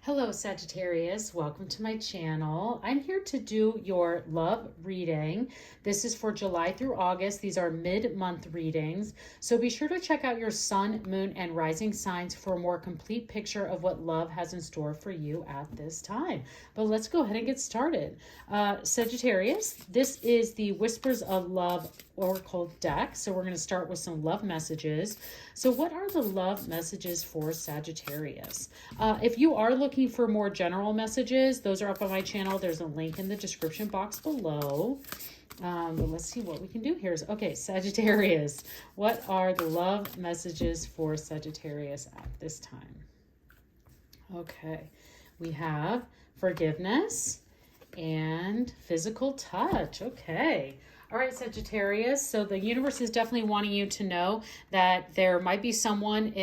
Hello, Sagittarius. Welcome to my channel. I'm here to do your love reading. This is for July through August. These are mid-month readings. So be sure to check out your sun, moon, and rising signs for a more complete picture of what love has in store for you at this time. But let's go ahead and get started. Sagittarius, this is the Whispers of Love Oracle deck. So we're going to start with some love messages. So what are the love messages for Sagittarius? If you are looking for more general messages, those are up on my channel. There's a link in the description box below. But let's see what we can do here. Okay, Sagittarius, what are the love messages for Sagittarius at this time? Okay, we have forgiveness and physical touch. Okay. All right, Sagittarius. So the universe is definitely wanting you to know that there might be someone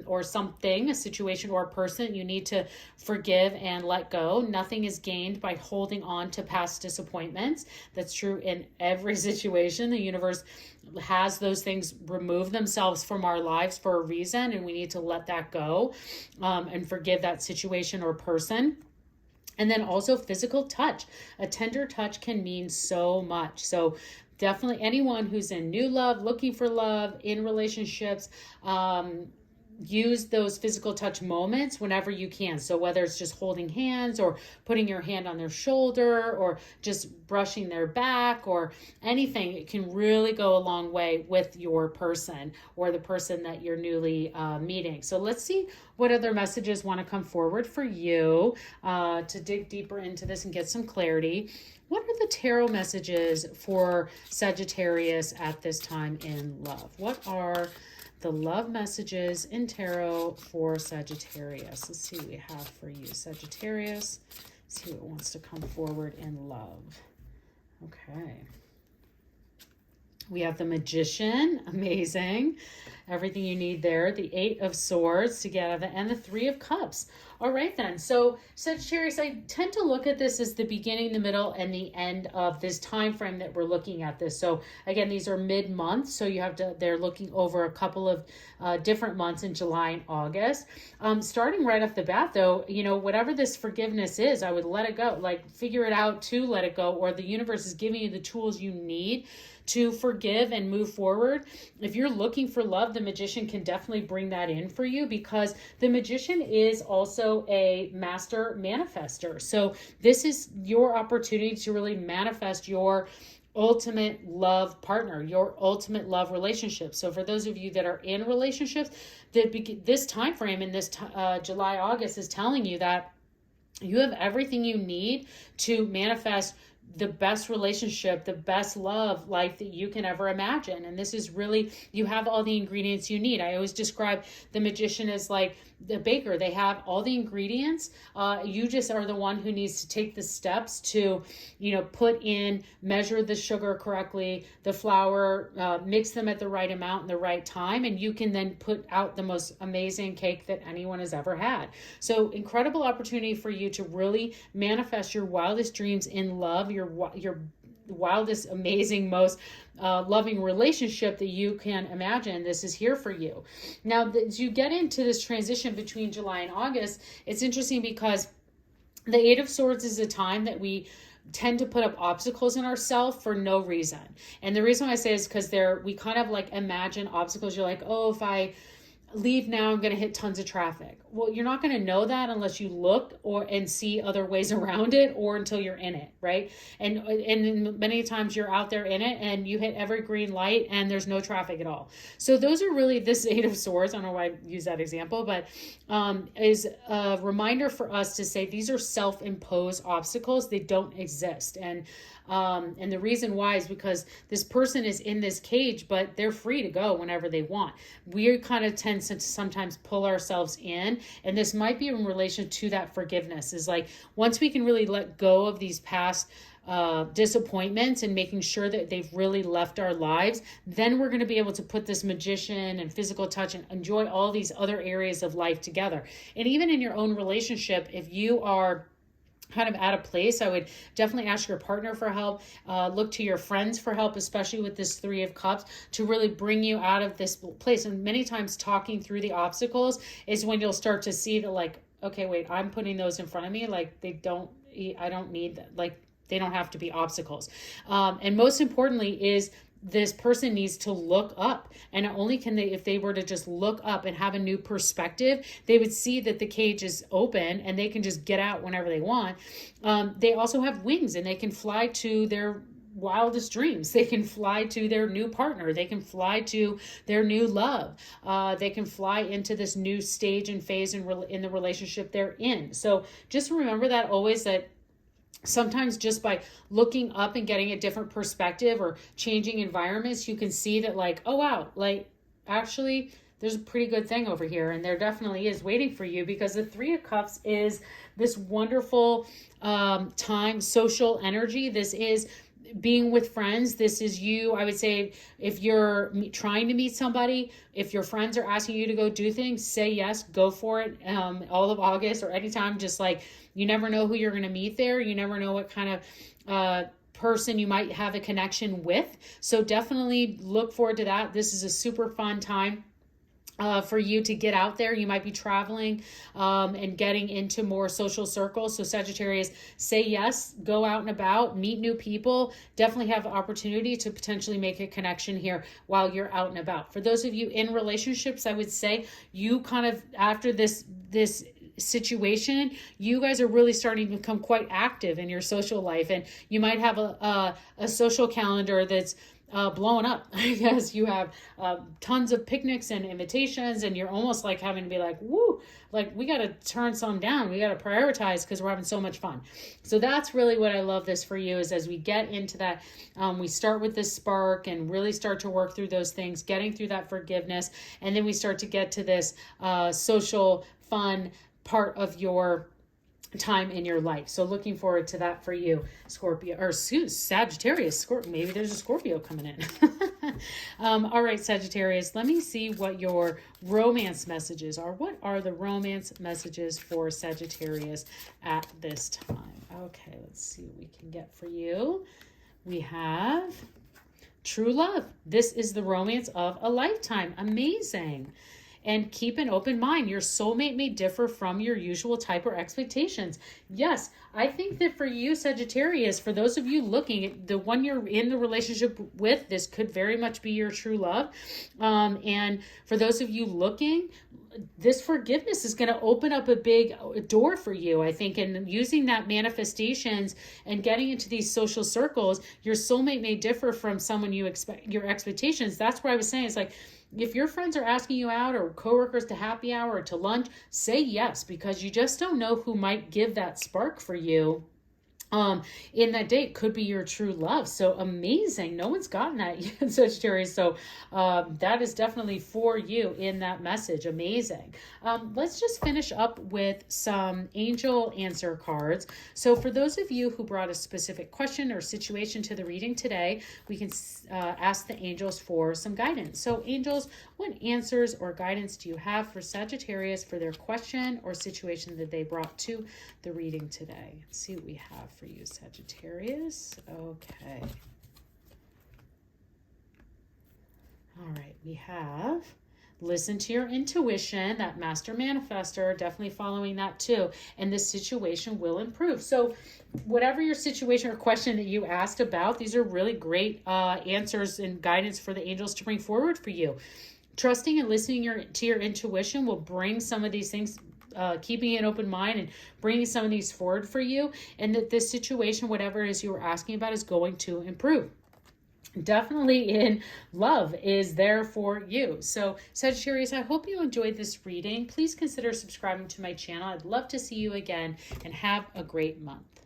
or something, a situation or a person you need to forgive and let go. Nothing is gained by holding on to past disappointments. That's true in every situation. The universe has those things remove themselves from our lives for a reason, and we need to let that go and forgive that situation or person. And then also physical touch. A tender touch can mean so much. So definitely anyone who's in new love, looking for love, in relationships, use those physical touch moments whenever you can. So whether it's just holding hands or putting your hand on their shoulder or just brushing their back or anything, it can really go a long way with your person or the person that you're newly meeting. So let's see what other messages want to come forward for you to dig deeper into this and get some clarity. What are the tarot messages for Sagittarius at this time in love? What are the love messages in tarot for Sagittarius? Let's see what we have for you, Sagittarius. See what wants to come forward in love. Okay. We have the Magician, amazing. Everything you need there. The Eight of Swords to get out of it, and the Three of Cups. All right then. So Sagittarius, I tend to look at this as the beginning, the middle, and the end of this time frame that we're looking at this. So again, these are mid-month, so you have to. They're looking over a couple of different months in July and August. Starting right off the bat, though, you know, whatever this forgiveness is, I would let it go. Like figure it out to let it go, or the universe is giving you the tools you need to forgive and move forward. If you're looking for love, the Magician can definitely bring that in for you, because the Magician is also a master manifester. So this is your opportunity to really manifest your ultimate love partner, your ultimate love relationship. So for those of you that are in relationships, this time frame in this July, August is telling you that you have everything you need to manifest the best relationship, the best love life that you can ever imagine. And this is really, you have all the ingredients you need. I always describe the Magician as like the baker. They have all the ingredients. You just are the one who needs to take the steps to, you know, measure the sugar correctly, the flour, mix them at the right amount and the right time. And you can then put out the most amazing cake that anyone has ever had. So incredible opportunity for you to really manifest your wildest dreams in love, your wildest, amazing, most loving relationship that you can imagine. This is here for you. Now, as you get into this transition between July and August, it's interesting because the Eight of Swords is a time that we tend to put up obstacles in ourselves for no reason. And the reason why I say is because we kind of like imagine obstacles. You're like, oh, if I leave now, I'm going to hit tons of traffic. Well, you're not going to know that unless you look and see other ways around it, or until you're in it, right? And many times you're out there in it and you hit every green light and there's no traffic at all. So those are really this Eight of Swords. I don't know why I use that example, but is a reminder for us to say these are self-imposed obstacles. They don't exist. And the reason why is because this person is in this cage, but they're free to go whenever they want. We kind of tend to sometimes pull ourselves in, and this might be in relation to that forgiveness. Is like once we can really let go of these past disappointments and making sure that they've really left our lives, then we're going to be able to put this Magician and physical touch and enjoy all these other areas of life together. And even in your own relationship, if you are kind of at a place, I would definitely ask your partner for help. Look to your friends for help, especially with this Three of Cups, to really bring you out of this place. And many times talking through the obstacles is when you'll start to see that, like, okay, wait, I'm putting those in front of me. Like I don't need that. Like they don't have to be obstacles. And most importantly is this person needs to look up, and only can they, if they were to just look up and have a new perspective, they would see that the cage is open and they can just get out whenever they want. They also have wings and they can fly to their wildest dreams. They can fly to their new partner. They can fly to their new love. They can fly into this new stage and phase in the relationship they're in. So just remember that always, that sometimes just by looking up and getting a different perspective or changing environments, you can see that like, oh wow, like actually there's a pretty good thing over here, and there definitely is waiting for you, because the Three of Cups is this wonderful time, social energy. This is being with friends. This is you. I would say if you're trying to meet somebody, if your friends are asking you to go do things, say yes, go for it. All of August or anytime, just like, you never know who you're going to meet there. You never know what kind of person you might have a connection with. So definitely look forward to that. This is a super fun time for you to get out there. You might be traveling and getting into more social circles. So Sagittarius, say yes, go out and about, meet new people. Definitely have the opportunity to potentially make a connection here while you're out and about. For those of you in relationships, I would say you kind of, after this situation, you guys are really starting to become quite active in your social life, and you might have a social calendar that's blowing up. I guess you have tons of picnics and invitations, and you're almost like having to be like, woo, like we got to turn some down. We got to prioritize because we're having so much fun. So that's really what I love this for you, is as we get into that, we start with this spark and really start to work through those things, getting through that forgiveness. And then we start to get to this social fun part of your time in your life. So looking forward to that for you, Scorpio, or Sagittarius. Maybe there's a Scorpio coming in. All right, Sagittarius, let me see what your romance messages are. What are the romance messages for Sagittarius at this time? Okay, let's see what we can get for you. We have true love. This is the romance of a lifetime. Amazing. And keep an open mind. Your soulmate may differ from your usual type or expectations. Yes, I think that for you, Sagittarius, for those of you looking, the one you're in the relationship with, this could very much be your true love. And for those of you looking, this forgiveness is going to open up a big door for you, I think, and using that manifestations and getting into these social circles. Your soulmate may differ from someone you expect, your expectations. That's what I was saying. It's like, if your friends are asking you out, or coworkers to happy hour or to lunch, say yes, because you just don't know who might give that spark for you. In that date could be your true love. So amazing. No one's gotten that yet, Sagittarius. So that is definitely for you in that message. Amazing. Let's just finish up with some angel answer cards. So for those of you who brought a specific question or situation to the reading today, we can ask the angels for some guidance. So angels, what answers or guidance do you have for Sagittarius for their question or situation that they brought to the reading today? Let's see what we have for you, Sagittarius. Okay. All right, we have listen to your intuition, that master manifestor, definitely following that too, and the situation will improve. So whatever your situation or question that you asked about, these are really great answers and guidance for the angels to bring forward for you. Trusting and listening to your intuition will bring some of these things, keeping an open mind and bringing some of these forward for you, and that this situation, whatever it is you were asking about, is going to improve. Definitely in love is there for you. So Sagittarius, I hope you enjoyed this reading. Please consider subscribing to my channel. I'd love to see you again, and have a great month.